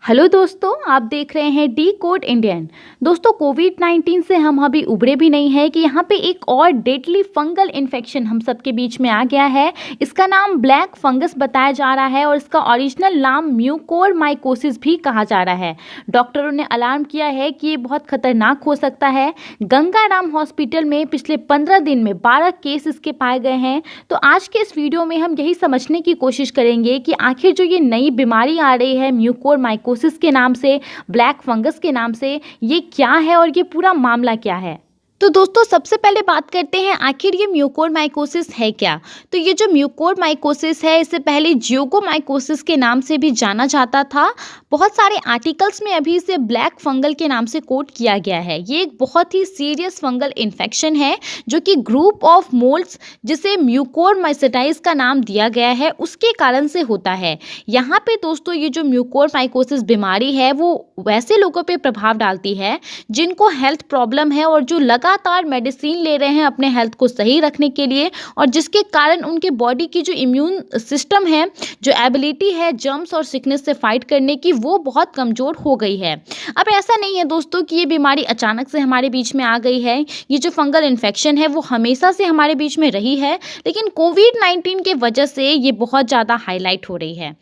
Hello दोस्तों, आप देख रहे हैं डी कोड इंडियन। दोस्तों, कोविड-19 से हम अभी उबरे भी नहीं है कि यहाँ पे एक और डेडली फंगल इन्फेक्शन हम सबके बीच में आ गया है। इसका नाम ब्लैक फंगस बताया जा रहा है और इसका ओरिजिनल नाम म्यूकोरमाइकोसिस भी कहा जा रहा है। डॉक्टरों ने अलार्म किया है कि ये बहुत खतरनाक हो सकता है। गंगाराम हॉस्पिटल में पिछले 15 दिन में 12 केस इसके पाए गए हैं। तो आज के इस वीडियो में हम यही समझने की कोशिश करेंगे कि आखिर जो ये नई बीमारी आ रही है म्यूकोरमाइकोसिस के नाम से, ब्लैक फंगस के नाम से, ये क्या है और ये पूरा मामला क्या है। तो दोस्तों, सबसे पहले बात करते हैं आखिर ये म्यूकोरमाइकोसिस है क्या। तो ये जो म्यूकोरमाइकोसिस है, इससे पहले जियोगोमाइकोसिस के नाम से भी जाना जाता था। बहुत सारे आर्टिकल्स में अभी इसे ब्लैक फंगल के नाम से कोट किया गया है। ये एक बहुत ही सीरियस फंगल इन्फेक्शन है जो कि ग्रुप ऑफ मोल्ड्स, जिसे म्यूकोरमाइसेटाइस का नाम दिया गया है, उसके कारण से होता है। यहाँ पे दोस्तों, ये जो म्यूकोरमाइकोसिस बीमारी है वो वैसे लोगों पे प्रभाव डालती है जिनको हेल्थ प्रॉब्लम है और जो लगातार मेडिसिन ले रहे हैं अपने हेल्थ को सही रखने के लिए, और जिसके कारण उनके बॉडी की जो इम्यून सिस्टम है, जो एबिलिटी है जर्म्स और सिकनेस से फाइट करने की, वो बहुत कमज़ोर हो गई है। अब ऐसा नहीं है दोस्तों कि ये बीमारी अचानक से हमारे बीच में आ गई है। ये जो फंगल इन्फेक्शन है वो हमेशा से हमारे बीच में रही है, लेकिन कोविड-19 के वजह से ये बहुत ज़्यादा हाईलाइट हो रही है।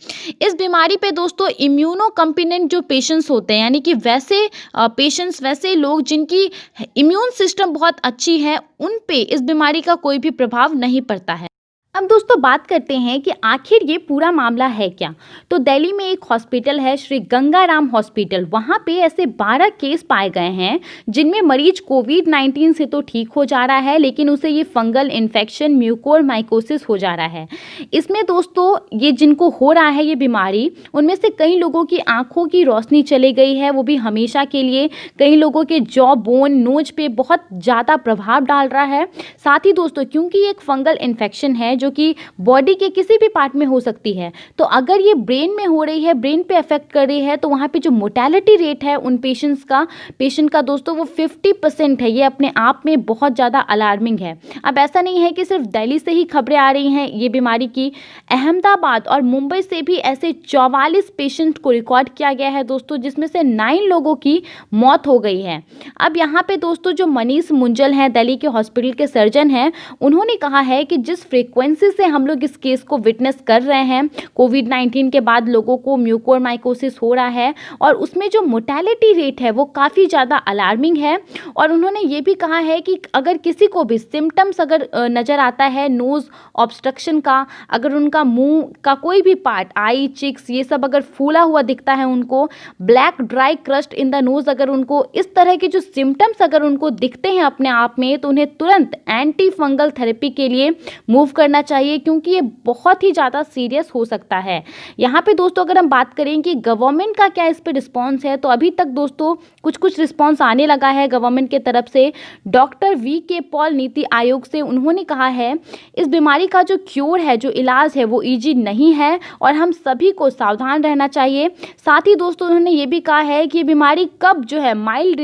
इस बीमारी पे दोस्तों इम्यूनो कंपिनेंट जो पेशेंट्स होते हैं, यानी कि वैसे पेशेंट्स, वैसे लोग जिनकी इम्यून सिस्टम बहुत अच्छी है, उन पे इस बीमारी का कोई भी प्रभाव नहीं पड़ता है। अब दोस्तों, बात करते हैं कि आखिर ये पूरा मामला है क्या। तो दिल्ली में एक हॉस्पिटल है, श्री गंगाराम हॉस्पिटल। वहाँ पे ऐसे 12 केस पाए गए हैं जिनमें मरीज कोविड-19 से तो ठीक हो जा रहा है, लेकिन उसे ये फंगल इन्फेक्शन म्यूकोरमाइकोसिस हो जा रहा है। इसमें दोस्तों, ये जिनको हो रहा है ये बीमारी, उनमें से कई लोगों की आंखों की रोशनी चली गई है, वो भी हमेशा के लिए। कई लोगों के जॉ बोन, नोज पे बहुत ज़्यादा प्रभाव डाल रहा है। साथ ही दोस्तों, क्योंकि ये एक फंगल इन्फेक्शन है जो कि बॉडी के किसी भी पार्ट में हो सकती है, तो अगर ये ब्रेन में हो रही है, ब्रेन पे अफेक्ट कर रही है, तो वहाँ पे जो मोर्टेलिटी रेट है उन पेशेंट का दोस्तों वो 50% है। ये अपने आप में बहुत ज़्यादा अलार्मिंग है। अब ऐसा नहीं है कि सिर्फ दिल्ली से ही खबरें आ रही हैं ये बीमारी की। अहमदाबाद और मुंबई से भी ऐसे 44 पेशेंट को रिकॉर्ड किया गया है दोस्तों, जिसमें से 9 लोगों की मौत हो गई है। अब यहाँ पे दोस्तों, जो मनीष मुंजल हैं, दिल्ली के हॉस्पिटल के सर्जन हैं, उन्होंने कहा है कि जिस फ्रीक्वेंसी से हम लोग इस केस को विटनेस कर रहे हैं, कोविड-19 के बाद लोगों को म्यूकोरमाइकोसिस हो रहा है और उसमें जो मोर्टेलिटी रेट है वो काफ़ी ज़्यादा अलार्मिंग है। और उन्होंने ये भी कहा है कि अगर किसी को भी सिम्टम्स अगर नज़र आता है नोज़ ऑब्स्ट्रक्शन का, अगर उनका मुंह का कोई भी पार्ट, आई, चिक्स, ये सब अगर फूला हुआ दिखता है उनको, black dry crust in the nose, अगर उनको इस तरह के जो सिम्टम्स अगर उनको दिखते हैं अपने आप में, तो उन्हें तुरंत एंटी फंगल थेरेपी के लिए मूव करना चाहिए, क्योंकि ये बहुत ही ज़्यादा सीरियस हो सकता है। यहाँ पे दोस्तों, अगर हम बात करें कि गवर्नमेंट का क्या इस पे रिस्पांस है, तो अभी तक दोस्तों कुछ रिस्पांस आने लगा है गवर्नमेंट के तरफ से। Doctor VK. Paul NITI Aayog से उन्होंने कहा है इस बीमारी का जो क्योर है, जो इलाज है, वो ईजी नहीं है और हम सभी को सावधान रहना चाहिए। साथ ही दोस्तों, उन्होंने ये भी कहा है कि ये बीमारी कब जो है माइल्ड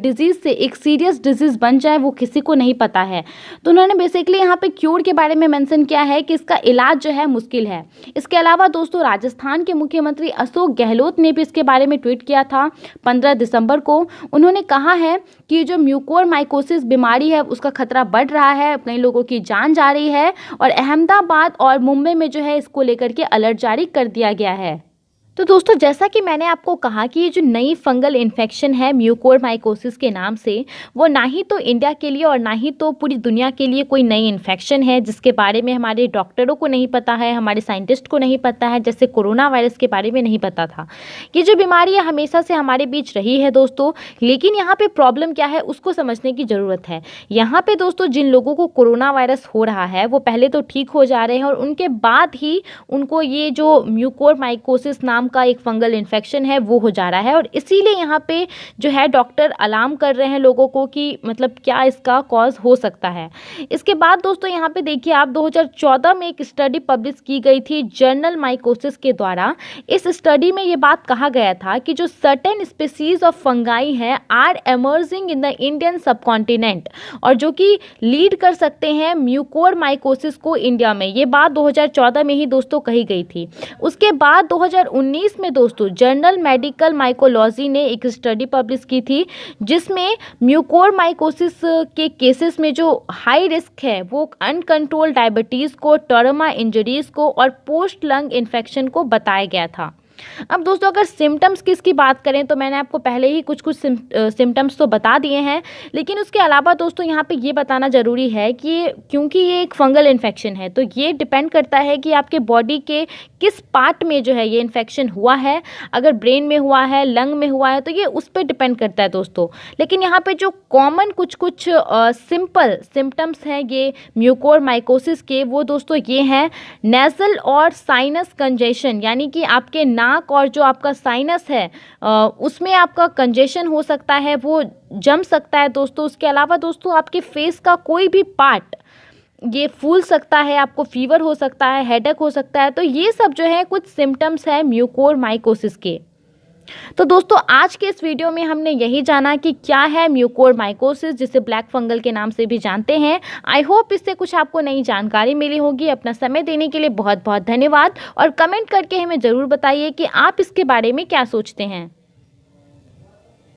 डिजीज़ से एक सीरियस डिजीज़ बन जाए वो किसी को नहीं पता है। तो उन्होंने बेसिकली यहाँ पे क्योर के बारे में मेंशन किया है कि इसका इलाज जो है मुश्किल है। इसके अलावा दोस्तों, राजस्थान के मुख्यमंत्री अशोक गहलोत ने भी इसके बारे में ट्वीट किया था 15 दिसंबर को। उन्होंने कहा है कि जो म्यूकोरमाइकोसिस बीमारी है उसका खतरा बढ़ रहा है, कई लोगों की जान जा रही है और अहमदाबाद और मुंबई में जो है इसको लेकर के अलर्ट जारी कर दिया गया है। तो दोस्तों, जैसा कि मैंने आपको कहा कि ये जो नई फंगल इन्फेक्शन है म्यूकोरमाइकोसिस के नाम से, वो ना ही तो इंडिया के लिए और ना ही तो पूरी दुनिया के लिए कोई नई इन्फेक्शन है जिसके बारे में हमारे डॉक्टरों को नहीं पता है, हमारे साइंटिस्ट को नहीं पता है, जैसे कोरोना वायरस के बारे में नहीं पता था। ये जो बीमारी है हमेशा से हमारे बीच रही है दोस्तों, लेकिन यहाँ पर प्रॉब्लम क्या है उसको समझने की ज़रूरत है। यहाँ पर दोस्तों, जिन लोगों को कोरोना वायरस हो रहा है वो पहले तो ठीक हो जा रहे हैं और उनके बाद ही उनको ये जो म्यूकोरमाइकोसिस नाम का एक फंगल इन्फेक्शन है वो हो जा रहा है। और इसीलिए यहाँ पे जो है डॉक्टर अलार्म कर रहे हैं लोगों को कि मतलब क्या इसका कॉज हो सकता है। इसके बाद दोस्तों, यहाँ पे देखिए आप, 2014 में एक स्टडी पब्लिश की गई थी जर्नल माइकोसिस के द्वारा। इस स्टडी में ये बात कहा गया था कि जो सर्टेन स्पीसीज ऑफ फंगाई हैं are emerging in the Indian subcontinent, और जो कि लीड कर सकते हैं म्यूकोरमाइकोसिस को इंडिया में। ये बात 2014 में ही दोस्तों कही गई थी। उसके बाद 2019 2019 में दोस्तों जर्नल मेडिकल माइकोलॉजी ने एक स्टडी पब्लिश की थी, जिसमें म्यूकोरमाइकोसिस के केसेस में जो हाई रिस्क है वो अनकंट्रोल्ड डायबिटीज़ को, ट्रॉमा इंजरीज़ को और पोस्ट लंग इन्फेक्शन को बताया गया था। अब दोस्तों अगर सिम्टम्स की इसकी बात करें तो मैंने आपको पहले ही कुछ सिम्टम्स तो बता दिए हैं, लेकिन उसके अलावा दोस्तों यहाँ पे ये बताना ज़रूरी है कि क्योंकि ये एक फंगल इन्फेक्शन है तो ये डिपेंड करता है कि आपके बॉडी के किस पार्ट में जो है ये इन्फेक्शन हुआ है। अगर ब्रेन में हुआ है, लंग में हुआ है, तो ये उस पर डिपेंड करता है दोस्तों। लेकिन यहाँ पे जो कॉमन कुछ सिंपल सिम्टम्स हैं ये म्यूकोरमाइकोसिस के, वो दोस्तों ये हैं नेज़ल और साइनस कंजेशन, यानी कि आपके नाक और जो आपका साइनस है उसमें आपका कंजेशन हो सकता है, वो जम सकता है दोस्तों। उसके अलावा दोस्तों आपके फेस का कोई भी पार्ट ये फूल सकता है, आपको फीवर हो सकता है, हेडेक हो सकता है। तो ये सब जो है कुछ सिम्टम्स है म्यूकोरमाइकोसिस के। तो दोस्तों आज के इस वीडियो में हमने यही जाना कि क्या है म्यूकोरमाइकोसिस, जिसे ब्लैक फंगल के नाम से भी जानते हैं। आई होप इससे कुछ आपको नई जानकारी मिली होगी। अपना समय देने के लिए बहुत बहुत धन्यवाद और कमेंट करके हमें ज़रूर बताइए कि आप इसके बारे में क्या सोचते हैं।